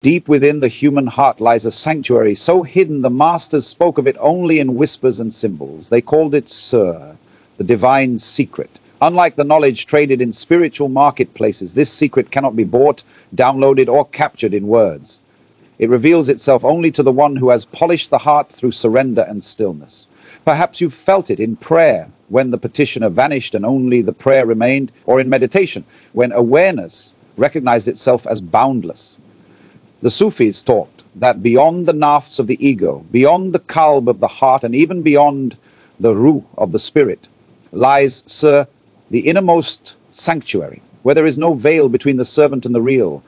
Deep within the human heart lies a sanctuary so hidden the masters spoke of it only in whispers and symbols. They called it Sirr, the divine secret. Unlike the knowledge traded in spiritual marketplaces, this secret cannot be bought, downloaded, or captured in words. It reveals itself only to the one who has polished the heart through surrender and stillness. Perhaps you've felt it in prayer, when the petitioner vanished and only the prayer remained, or in meditation, when awareness recognized itself as boundless. The Sufis taught that beyond the nafs of the ego, beyond the qalb of the heart, and even beyond the ruh of the spirit, lies Sirr, the innermost sanctuary, where there is no veil between the servant and the real.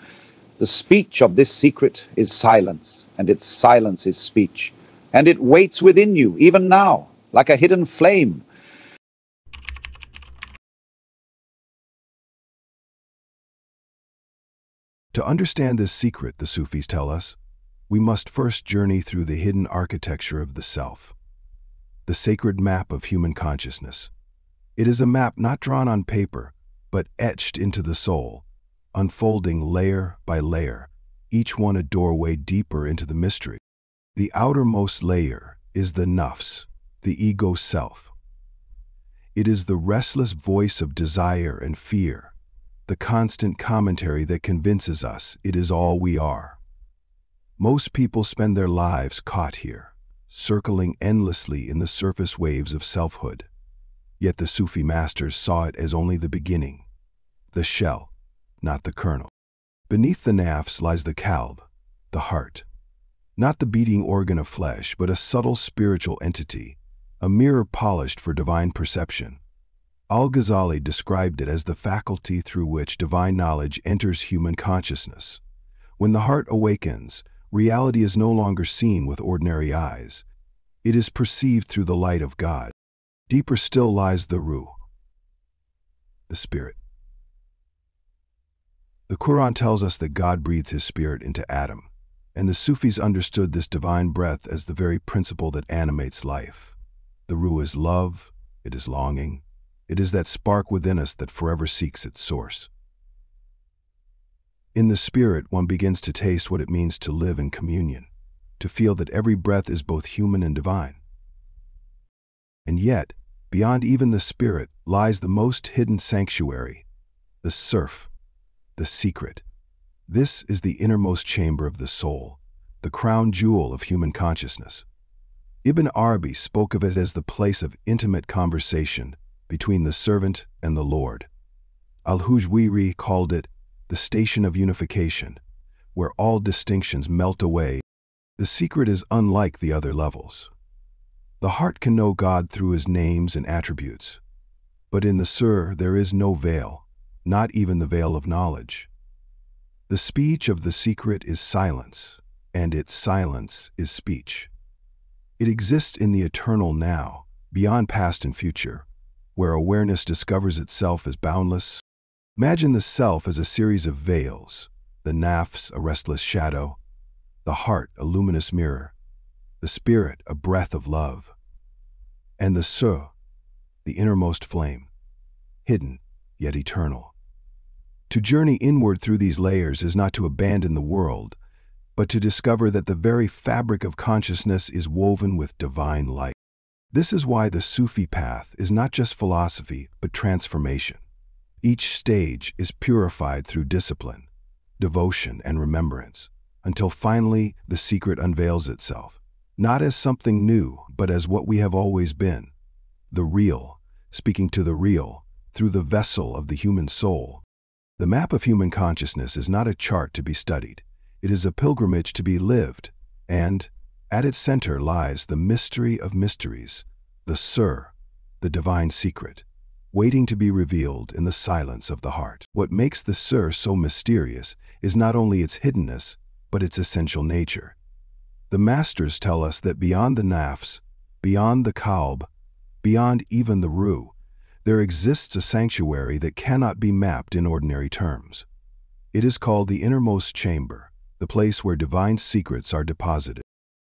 The speech of this secret is silence, and its silence is speech. And it waits within you, even now, like a hidden flame. To understand this secret, the Sufis tell us, we must first journey through the hidden architecture of the self, the sacred map of human consciousness. It is a map not drawn on paper, but etched into the soul, unfolding layer by layer, each one a doorway deeper into the mystery. The outermost layer is the nafs, the ego self. It is the restless voice of desire and fear, the constant commentary that convinces us it is all we are. Most people spend their lives caught here, circling endlessly in the surface waves of selfhood. Yet the Sufi masters saw it as only the beginning, the shell, not the kernel. Beneath the nafs lies the qalb, the heart. Not the beating organ of flesh, but a subtle spiritual entity, a mirror polished for divine perception. Al-Ghazali described it as the faculty through which divine knowledge enters human consciousness. When the heart awakens, reality is no longer seen with ordinary eyes. It is perceived through the light of God. Deeper still lies the ruh, the spirit. The Qur'an tells us that God breathed his spirit into Adam, and the Sufis understood this divine breath as the very principle that animates life. The ruh is love, it is longing, it is that spark within us that forever seeks its source. In the spirit, one begins to taste what it means to live in communion, to feel that every breath is both human and divine. And yet, beyond even the spirit lies the most hidden sanctuary, the Sirr, the secret. This is the innermost chamber of the soul, the crown jewel of human consciousness. Ibn Arabi spoke of it as the place of intimate conversation between the servant and the Lord. Al-Hallaj called it the station of unification, where all distinctions melt away. The secret is unlike the other levels. The heart can know God through his names and attributes, but in the Sirr there is no veil, not even the veil of knowledge. The speech of the secret is silence, and its silence is speech. It exists in the eternal now, beyond past and future, where awareness discovers itself as boundless. Imagine the self as a series of veils, the nafs a restless shadow, the heart a luminous mirror, the spirit a breath of love, and the Sirr, the innermost flame, hidden yet eternal. To journey inward through these layers is not to abandon the world, but to discover that the very fabric of consciousness is woven with divine light. This is why the Sufi path is not just philosophy, but transformation. Each stage is purified through discipline, devotion, and remembrance, until finally the secret unveils itself, not as something new, but as what we have always been, the real, speaking to the real, through the vessel of the human soul. The map of human consciousness is not a chart to be studied. It is a pilgrimage to be lived, and at its center lies the mystery of mysteries, the Sirr, the divine secret, waiting to be revealed in the silence of the heart. What makes the Sirr so mysterious is not only its hiddenness, but its essential nature. The masters tell us that beyond the nafs, beyond the qalb, beyond even the ruh, there exists a sanctuary that cannot be mapped in ordinary terms. It is called the innermost chamber, the place where divine secrets are deposited.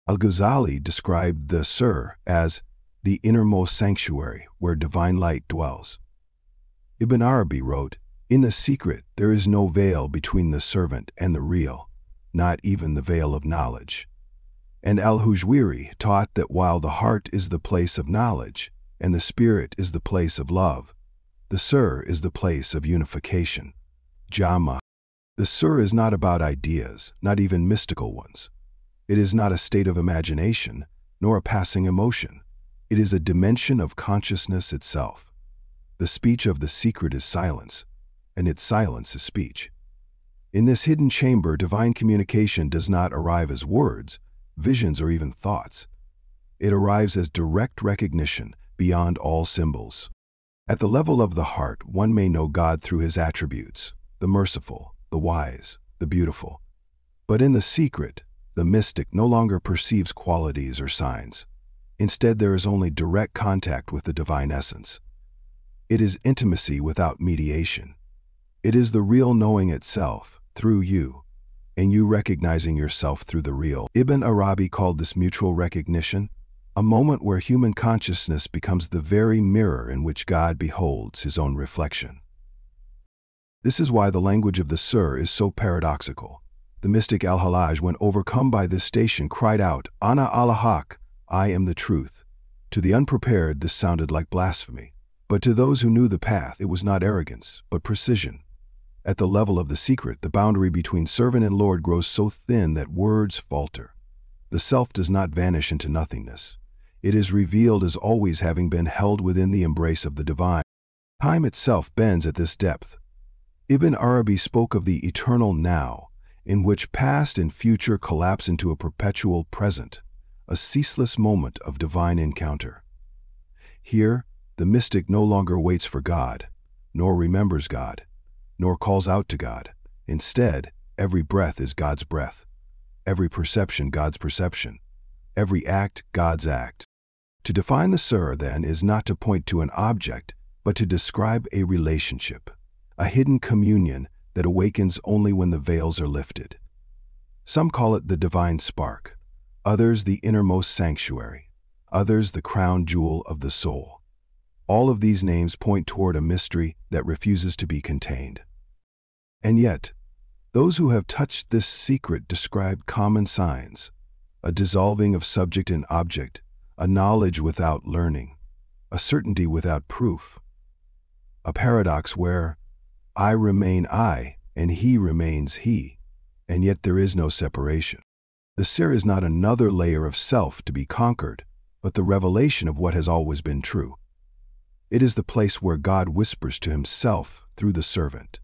Al-Ghazali described the Sirr as the innermost sanctuary where divine light dwells. Ibn Arabi wrote, "In the secret there is no veil between the servant and the real. not even the veil of knowledge. And Al-Hallaj taught that while the heart is the place of knowledge and the spirit is the place of love, the Sirr is the place of unification. Jama. The Sirr is not about ideas, not even mystical ones. It is not a state of imagination, nor a passing emotion. It is a dimension of consciousness itself. The speech of the secret is silence, and its silence is speech. In this hidden chamber, divine communication does not arrive as words, visions, or even thoughts. It arrives as direct recognition beyond all symbols. At the level of the heart, one may know God through his attributes, the merciful, the wise, the beautiful. But in the secret, the mystic no longer perceives qualities or signs. Instead, there is only direct contact with the divine essence. It is intimacy without mediation. It is the real knowing itself, through you, and you recognizing yourself through the real. Ibn Arabi called this mutual recognition a moment where human consciousness becomes the very mirror in which God beholds his own reflection. This is why the language of the Sirr is so paradoxical. The mystic Al-Hallaj, when overcome by this station, cried out, "Ana al-Haq, I am the truth." To the unprepared, this sounded like blasphemy. But to those who knew the path, it was not arrogance, but precision. At the level of the secret, the boundary between servant and Lord grows so thin that words falter. The self does not vanish into nothingness. It is revealed as always having been held within the embrace of the divine. Time itself bends at this depth. Ibn Arabi spoke of the eternal now, in which past and future collapse into a perpetual present, a ceaseless moment of divine encounter. Here, the mystic no longer waits for God, nor remembers God, nor calls out to God. Instead, every breath is God's breath, every perception God's perception, every act God's act. To define the Sirr, then, is not to point to an object, but to describe a relationship, a hidden communion that awakens only when the veils are lifted. Some call it the divine spark, others the innermost sanctuary, others the crown jewel of the soul. All of these names point toward a mystery that refuses to be contained. And yet, those who have touched this secret describe common signs, a dissolving of subject and object, a knowledge without learning, a certainty without proof, a paradox where I remain I and he remains he, and yet there is no separation. The Sirr is not another layer of self to be conquered, but the revelation of what has always been true. It is the place where God whispers to himself through the servant.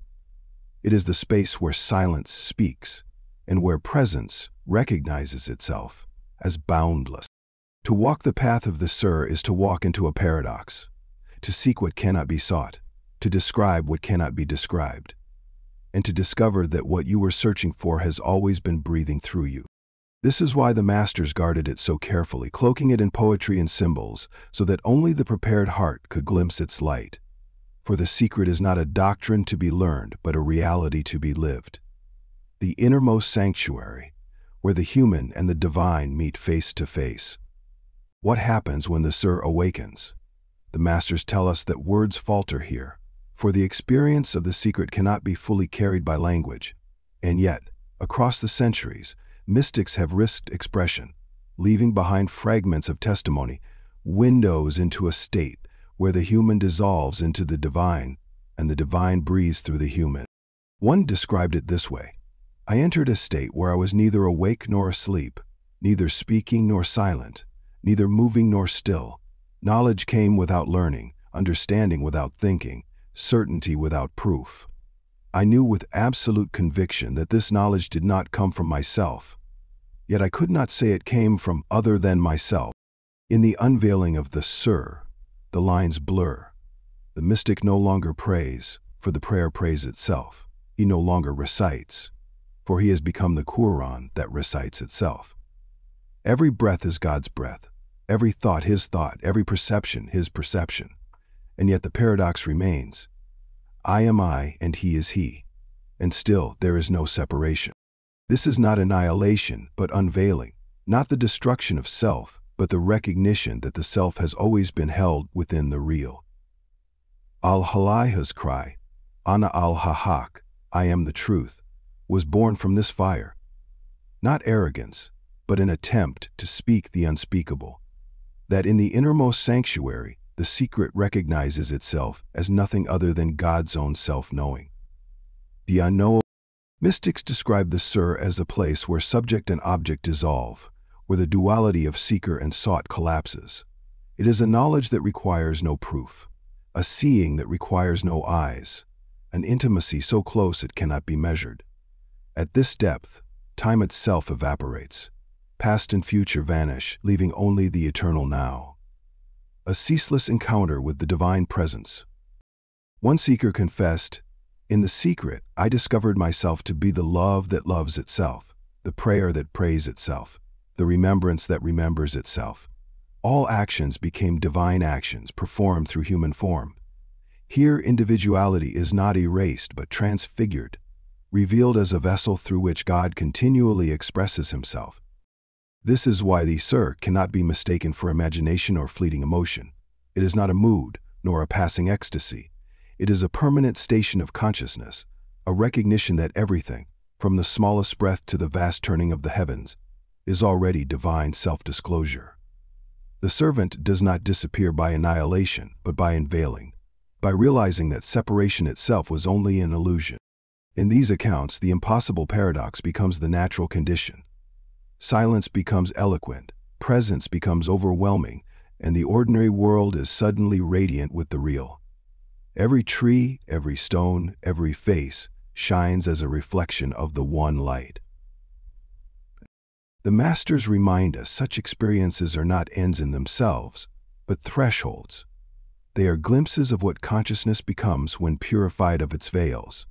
It is the space where silence speaks, and where presence recognizes itself as boundless. To walk the path of the Sirr is to walk into a paradox, to seek what cannot be sought, to describe what cannot be described, and to discover that what you were searching for has always been breathing through you. This is why the masters guarded it so carefully, cloaking it in poetry and symbols, so that only the prepared heart could glimpse its light. For the secret is not a doctrine to be learned, but a reality to be lived. The innermost sanctuary, where the human and the divine meet face to face. What happens when the Sirr awakens? The masters tell us that words falter here, for the experience of the secret cannot be fully carried by language. And yet, across the centuries, mystics have risked expression, leaving behind fragments of testimony, windows into a state where the human dissolves into the divine, and the divine breathes through the human. One described it this way: I entered a state where I was neither awake nor asleep, neither speaking nor silent, neither moving nor still. Knowledge came without learning, understanding without thinking, certainty without proof. I knew with absolute conviction that this knowledge did not come from myself, yet I could not say it came from other than myself. In the unveiling of the Sirr, the lines blur. The mystic no longer prays, for the prayer prays itself. He no longer recites, for he has become the Qur'an that recites itself. Every breath is God's breath, every thought his thought, every perception his perception. And yet the paradox remains. I am I and he is he, and still there is no separation. This is not annihilation, but unveiling, not the destruction of self, but the recognition that the self has always been held within the real. Al-Hallaj's cry, Ana al-Haq, I am the truth, was born from this fire. not arrogance, but an attempt to speak the unspeakable. That in the innermost sanctuary, the secret recognizes itself as nothing other than God's own self-knowing. The unknowable. Mystics describe the Sirr as a place where subject and object dissolve, where the duality of seeker and sought collapses. It is a knowledge that requires no proof, a seeing that requires no eyes, an intimacy so close it cannot be measured. At this depth, time itself evaporates. Past and future vanish, leaving only the eternal now. A ceaseless encounter with the divine presence. One seeker confessed, "In the secret, I discovered myself to be the love that loves itself, the prayer that prays itself, the remembrance that remembers itself. All actions became divine actions performed through human form. Here individuality is not erased but transfigured, revealed as a vessel through which God continually expresses himself." This is why the Sirr cannot be mistaken for imagination or fleeting emotion. It is not a mood, nor a passing ecstasy. It is a permanent station of consciousness, a recognition that everything, from the smallest breath to the vast turning of the heavens, is already divine self-disclosure. The servant does not disappear by annihilation, but by unveiling, by realizing that separation itself was only an illusion. In these accounts, the impossible paradox becomes the natural condition. Silence becomes eloquent, presence becomes overwhelming, and the ordinary world is suddenly radiant with the real. Every tree, every stone, every face shines as a reflection of the one light. The masters remind us such experiences are not ends in themselves, but thresholds. They are glimpses of what consciousness becomes when purified of its veils.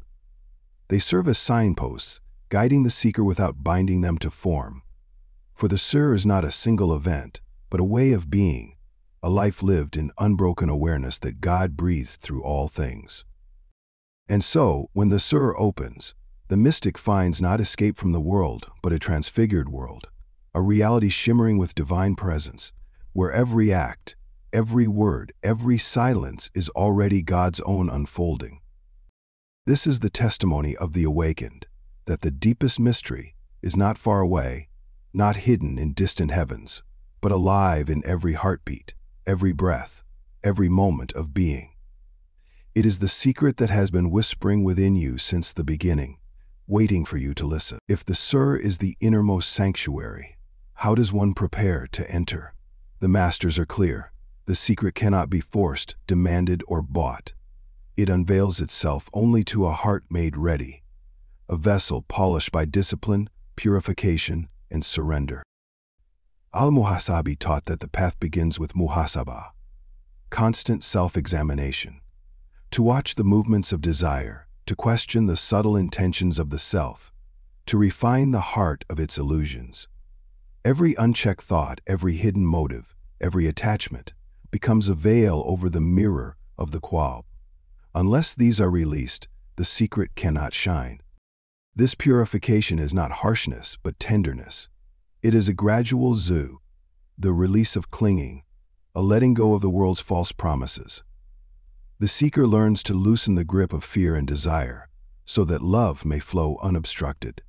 They serve as signposts, guiding the seeker without binding them to form. For the Sirr is not a single event, but a way of being, a life lived in unbroken awareness that God breathed through all things. And so, when the Sirr opens, the mystic finds not escape from the world, but a transfigured world, a reality shimmering with divine presence, where every act, every word, every silence is already God's own unfolding. This is the testimony of the awakened, that the deepest mystery is not far away, not hidden in distant heavens, but alive in every heartbeat, every breath, every moment of being. It is the secret that has been whispering within you since the beginning, waiting for you to listen. If the Sirr is the innermost sanctuary, how does one prepare to enter? The masters are clear. The secret cannot be forced, demanded, or bought. It unveils itself only to a heart made ready, a vessel polished by discipline, purification, and surrender. Al-Muhasabi taught that the path begins with muhasabah, constant self-examination, to watch the movements of desire, to question the subtle intentions of the self, to refine the heart of its illusions. Every unchecked thought, every hidden motive, every attachment becomes a veil over the mirror of the qalb. Unless these are released, the secret cannot shine. This purification is not harshness, but tenderness. It is a gradual zoo, the release of clinging, a letting go of the world's false promises. The seeker learns to loosen the grip of fear and desire, so that love may flow unobstructed.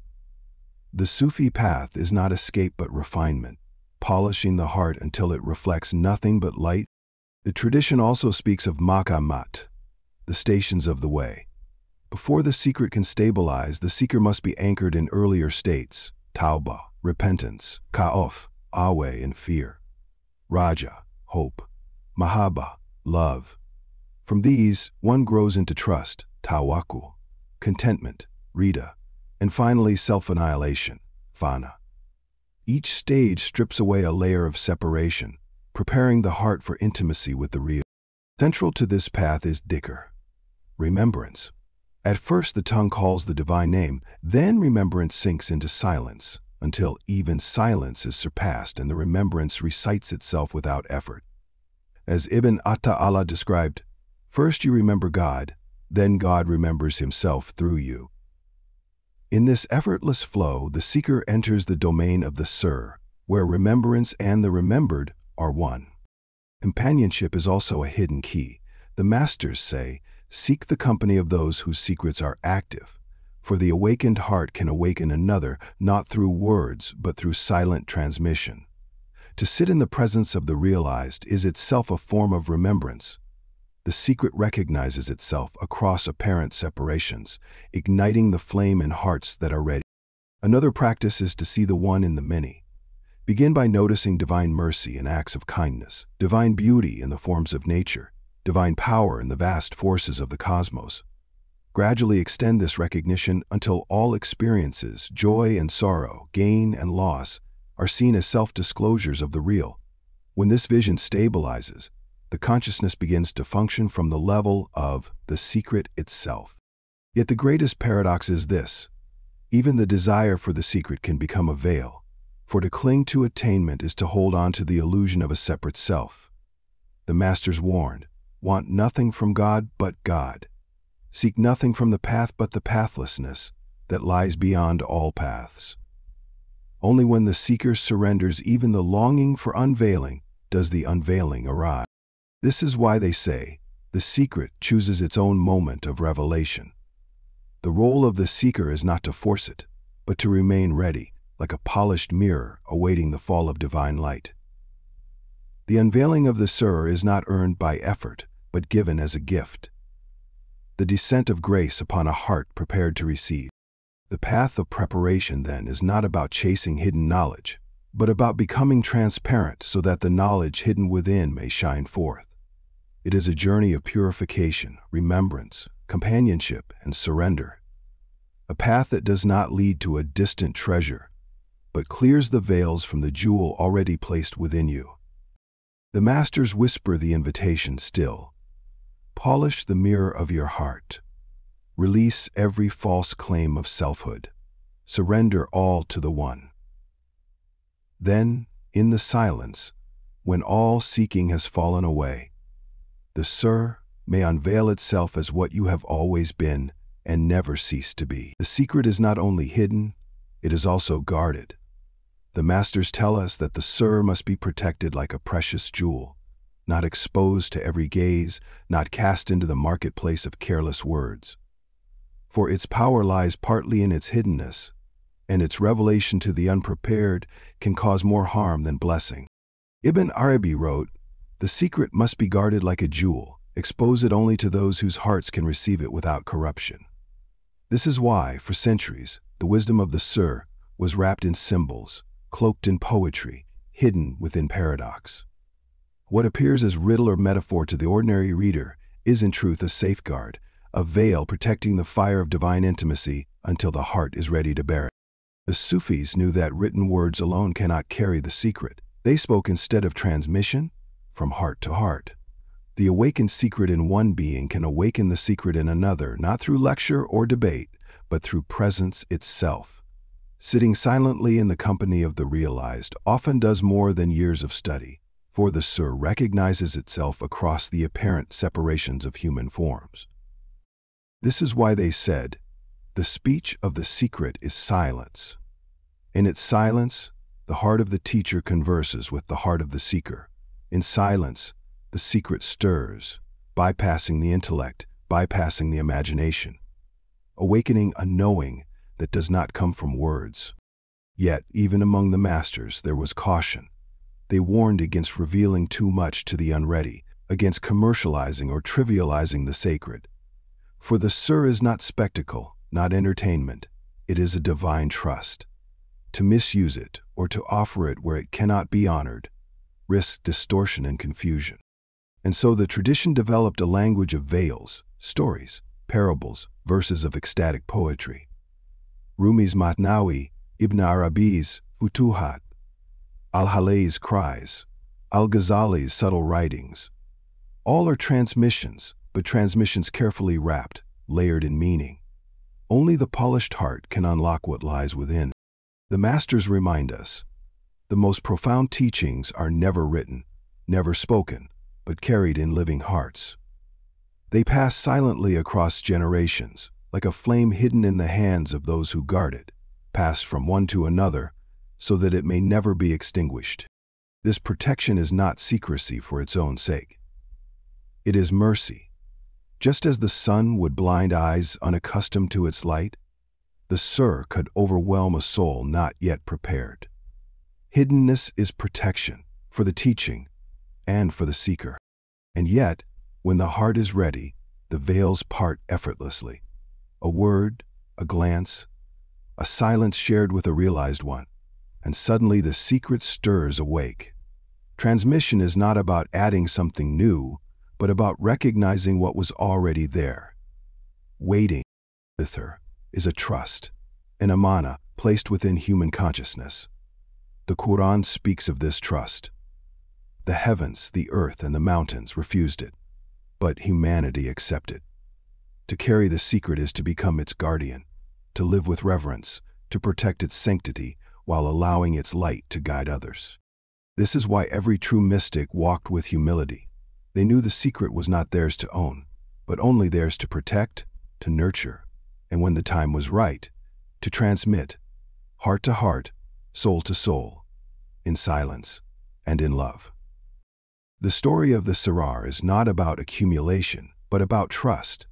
The Sufi path is not escape but refinement, polishing the heart until it reflects nothing but light. The tradition also speaks of maqamat, the stations of the way. Before the secret can stabilize, the seeker must be anchored in earlier states: tawbah, repentance; khawf, awe and fear; raja, hope; mahabba, love. From these, one grows into trust, tawakkul, contentment, rida, and finally self-annihilation, fana. Each stage strips away a layer of separation, preparing the heart for intimacy with the real. Central to this path is dhikr, remembrance. At first the tongue calls the divine name, then remembrance sinks into silence, until even silence is surpassed and the remembrance recites itself without effort. As Ibn Atta'Allah described, first you remember God, then God remembers himself through you. In this effortless flow, the seeker enters the domain of the Sirr, where remembrance and the remembered are one. Companionship is also a hidden key. The masters say, seek the company of those whose secrets are active, For the awakened heart can awaken another, not through words, but through silent transmission. To sit in the presence of the realized is itself a form of remembrance. The secret recognizes itself across apparent separations, igniting the flame in hearts that are ready. Another practice is to see the one in the many. Begin by noticing divine mercy in acts of kindness, divine beauty in the forms of nature, divine power in the vast forces of the cosmos. Gradually extend this recognition until all experiences, joy and sorrow, gain and loss, are seen as self-disclosures of the real. When this vision stabilizes, the consciousness begins to function from the level of the secret itself. Yet the greatest paradox is this: even the desire for the secret can become a veil, for to cling to attainment is to hold on to the illusion of a separate self. The masters warned, want nothing from God but God. Seek nothing from the path but the pathlessness that lies beyond all paths. Only when the seeker surrenders even the longing for unveiling does the unveiling arrive. This is why they say, the secret chooses its own moment of revelation. The role of the seeker is not to force it, but to remain ready, like a polished mirror awaiting the fall of divine light. The unveiling of the Sirr is not earned by effort, but given as a gift. The descent of grace upon a heart prepared to receive. The path of preparation, then, is not about chasing hidden knowledge, but about becoming transparent so that the knowledge hidden within may shine forth. It is a journey of purification, remembrance, companionship, and surrender. A path that does not lead to a distant treasure, but clears the veils from the jewel already placed within you. The masters whisper the invitation still. Polish the mirror of your heart. Release every false claim of selfhood. Surrender all to the One. Then, in the silence, when all seeking has fallen away, the Sirr may unveil itself as what you have always been and never cease to be. The secret is not only hidden, it is also guarded. The masters tell us that the Sirr must be protected like a precious jewel, not exposed to every gaze, not cast into the marketplace of careless words. For its power lies partly in its hiddenness, and its revelation to the unprepared can cause more harm than blessing. Ibn Arabi wrote, "The secret must be guarded like a jewel, expose it only to those whose hearts can receive it without corruption." This is why, for centuries, the wisdom of the Sirr was wrapped in symbols, cloaked in poetry, hidden within paradox. What appears as riddle or metaphor to the ordinary reader is in truth a safeguard, a veil protecting the fire of divine intimacy until the heart is ready to bear it. The Sufis knew that written words alone cannot carry the secret. They spoke instead of transmission, from heart to heart. The awakened secret in one being can awaken the secret in another, not through lecture or debate, but through presence itself. Sitting silently in the company of the realized often does more than years of study, for the Sirr recognizes itself across the apparent separations of human forms. This is why they said, the speech of the secret is silence. In its silence, the heart of the teacher converses with the heart of the seeker. In silence, the secret stirs, bypassing the intellect, bypassing the imagination, awakening a knowing that does not come from words. Yet, even among the masters, there was caution. They warned against revealing too much to the unready, against commercializing or trivializing the sacred. For the Sirr is not spectacle, not entertainment. It is a divine trust. To misuse it, or to offer it where it cannot be honored, risks distortion and confusion. And so the tradition developed a language of veils, stories, parables, verses of ecstatic poetry. Rumi's Matnawi, Ibn Arabi's Futuhat, Al-Hallaj's cries, Al-Ghazali's subtle writings. All are transmissions, but transmissions carefully wrapped, layered in meaning. Only the polished heart can unlock what lies within. The masters remind us, the most profound teachings are never written, never spoken, but carried in living hearts. They pass silently across generations, like a flame hidden in the hands of those who guard it, passed from one to another, so that it may never be extinguished. This protection is not secrecy for its own sake. It is mercy. Just as the sun would blind eyes unaccustomed to its light, the Sirr could overwhelm a soul not yet prepared. Hiddenness is protection for the teaching and for the seeker. And yet, when the heart is ready, the veils part effortlessly. A word, a glance, a silence shared with a realized one, and suddenly the secret stirs awake. Transmission is not about adding something new, but about recognizing what was already there. Waiting, Dhikr, is a trust, an amana placed within human consciousness. The Qur'an speaks of this trust. The heavens, the earth, and the mountains refused it, but humanity accepted. To carry the secret is to become its guardian, to live with reverence, to protect its sanctity while allowing its light to guide others. This is why every true mystic walked with humility. They knew the secret was not theirs to own, but only theirs to protect, to nurture, and when the time was right, to transmit, heart to heart, soul to soul, in silence and in love. The story of the Sirr is not about accumulation, but about trust.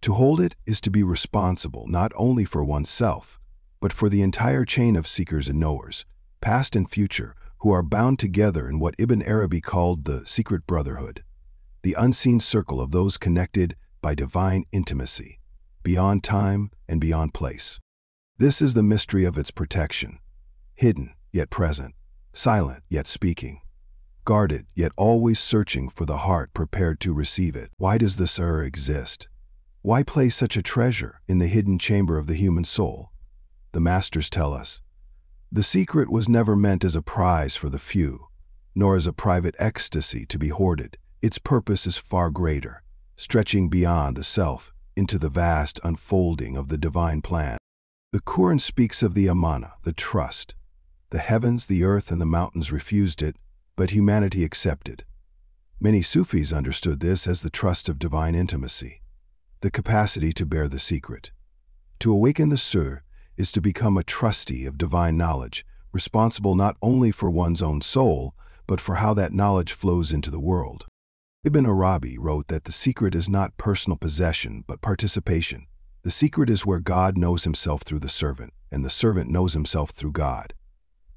To hold it is to be responsible not only for oneself, but for the entire chain of seekers and knowers, past and future, who are bound together in what Ibn Arabi called the secret brotherhood, the unseen circle of those connected by divine intimacy, beyond time and beyond place. This is the mystery of its protection, hidden yet present, silent yet speaking, guarded yet always searching for the heart prepared to receive it. Why does the Sirr exist? Why place such a treasure in the hidden chamber of the human soul? The masters tell us, the secret was never meant as a prize for the few, nor as a private ecstasy to be hoarded. Its purpose is far greater, stretching beyond the self into the vast unfolding of the divine plan. The Qur'an speaks of the amana, the trust. The heavens, the earth, and the mountains refused it, but humanity accepted. Many Sufis understood this as the trust of divine intimacy, the capacity to bear the secret. To awaken the Sirr is to become a trustee of divine knowledge, responsible not only for one's own soul, but for how that knowledge flows into the world. Ibn Arabi wrote that the secret is not personal possession, but participation. The secret is where God knows himself through the servant, and the servant knows himself through God.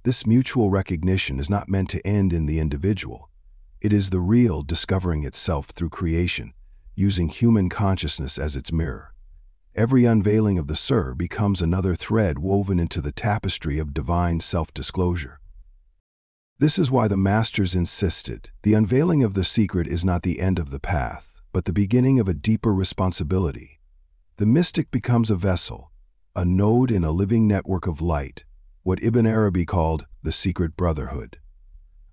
This mutual recognition is not meant to end in the individual. It is the real discovering itself through creation, using human consciousness as its mirror. Every unveiling of the Sirr becomes another thread woven into the tapestry of divine self-disclosure. This is why the masters insisted, the unveiling of the secret is not the end of the path, but the beginning of a deeper responsibility. The mystic becomes a vessel, a node in a living network of light, what Ibn Arabi called the secret brotherhood,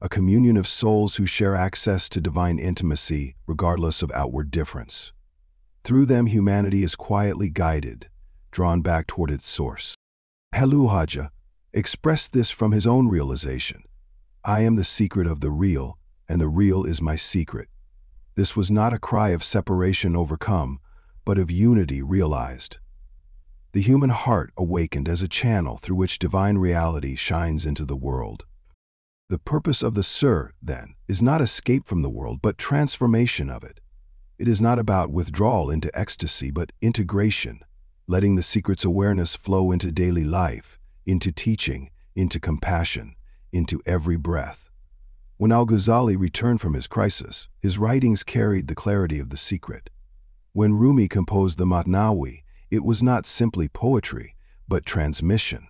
a communion of souls who share access to divine intimacy regardless of outward difference. Through them, humanity is quietly guided, drawn back toward its source. Al-Hallaj expressed this from his own realization. I am the secret of the real, and the real is my secret. This was not a cry of separation overcome, but of unity realized. The human heart awakened as a channel through which divine reality shines into the world. The purpose of the Sirr, then, is not escape from the world, but transformation of it. It is not about withdrawal into ecstasy, but integration, letting the secret's awareness flow into daily life, into teaching, into compassion, into every breath. When Al-Ghazali returned from his crisis, his writings carried the clarity of the secret. When Rumi composed the Matnawi, it was not simply poetry, but transmission.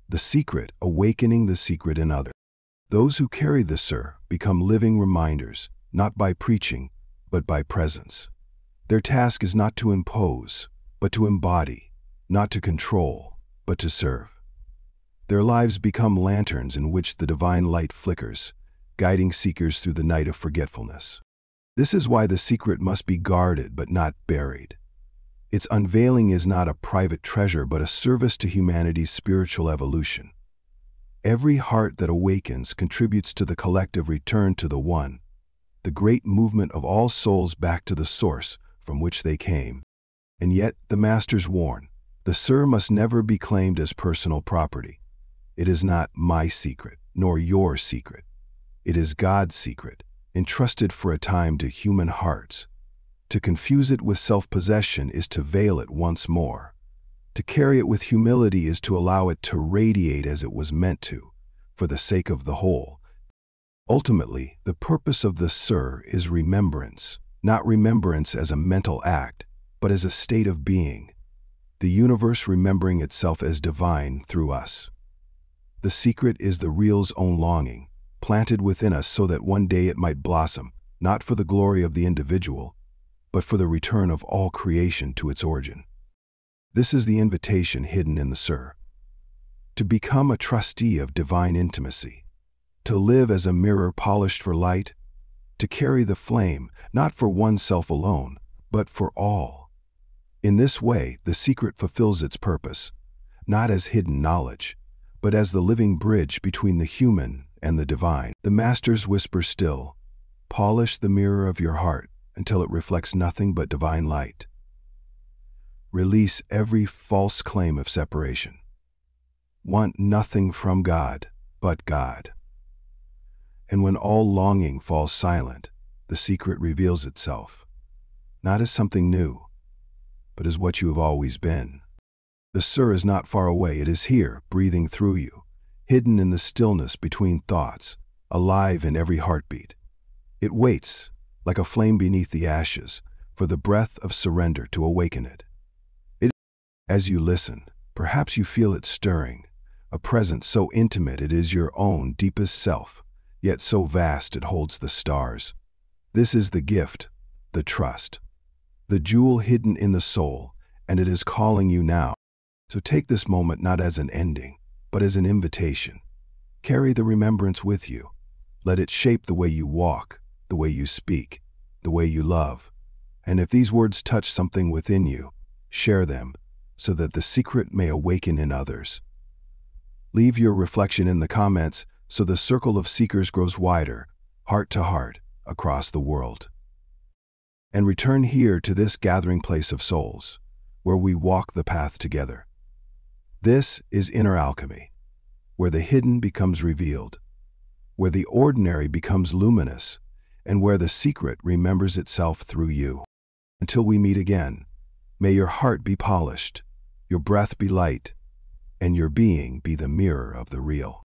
The secret awakening the secret in others. Those who carry the Sirr become living reminders, not by preaching, but by presence. Their task is not to impose, but to embody, not to control, but to serve. Their lives become lanterns in which the divine light flickers, guiding seekers through the night of forgetfulness. This is why the secret must be guarded but not buried. Its unveiling is not a private treasure but a service to humanity's spiritual evolution. Every heart that awakens contributes to the collective return to the One, the great movement of all souls back to the source from which they came. And yet, the masters warn, the Sirr must never be claimed as personal property. It is not my secret, nor your secret. It is God's secret, entrusted for a time to human hearts. To confuse it with self-possession is to veil it once more, To carry it with humility is to allow it to radiate as it was meant to, for the sake of the whole. Ultimately, the purpose of the Sirr is remembrance, not remembrance as a mental act, but as a state of being, the universe remembering itself as divine through us. The secret is the real's own longing, planted within us so that one day it might blossom, not for the glory of the individual, but for the return of all creation to its origin. This is the invitation hidden in the Sirr. To become a trustee of divine intimacy, to live as a mirror polished for light, to carry the flame not for oneself alone, but for all. In this way, the secret fulfills its purpose, not as hidden knowledge, but as the living bridge between the human and the divine. The Masters whisper still, polish the mirror of your heart until it reflects nothing but divine light. Release every false claim of separation. Want nothing from God but God. And when all longing falls silent, the secret reveals itself, not as something new, but as what you have always been. The Sirr is not far away, it is here, breathing through you, hidden in the stillness between thoughts, alive in every heartbeat. It waits, like a flame beneath the ashes, for the breath of surrender to awaken it. As you listen, perhaps you feel it stirring, a presence so intimate it is your own deepest self, yet so vast it holds the stars. This is the gift, the trust, the jewel hidden in the soul, and it is calling you now. So take this moment not as an ending, but as an invitation. Carry the remembrance with you. Let it shape the way you walk, the way you speak, the way you love. And if these words touch something within you, share them, so that the secret may awaken in others. Leave your reflection in the comments so the circle of seekers grows wider, heart to heart, across the world. And return here to this gathering place of souls, where we walk the path together. This is Inner Alchemy, where the hidden becomes revealed, where the ordinary becomes luminous, and where the secret remembers itself through you. Until we meet again, may your heart be polished, your breath be light, and your being be the mirror of the real.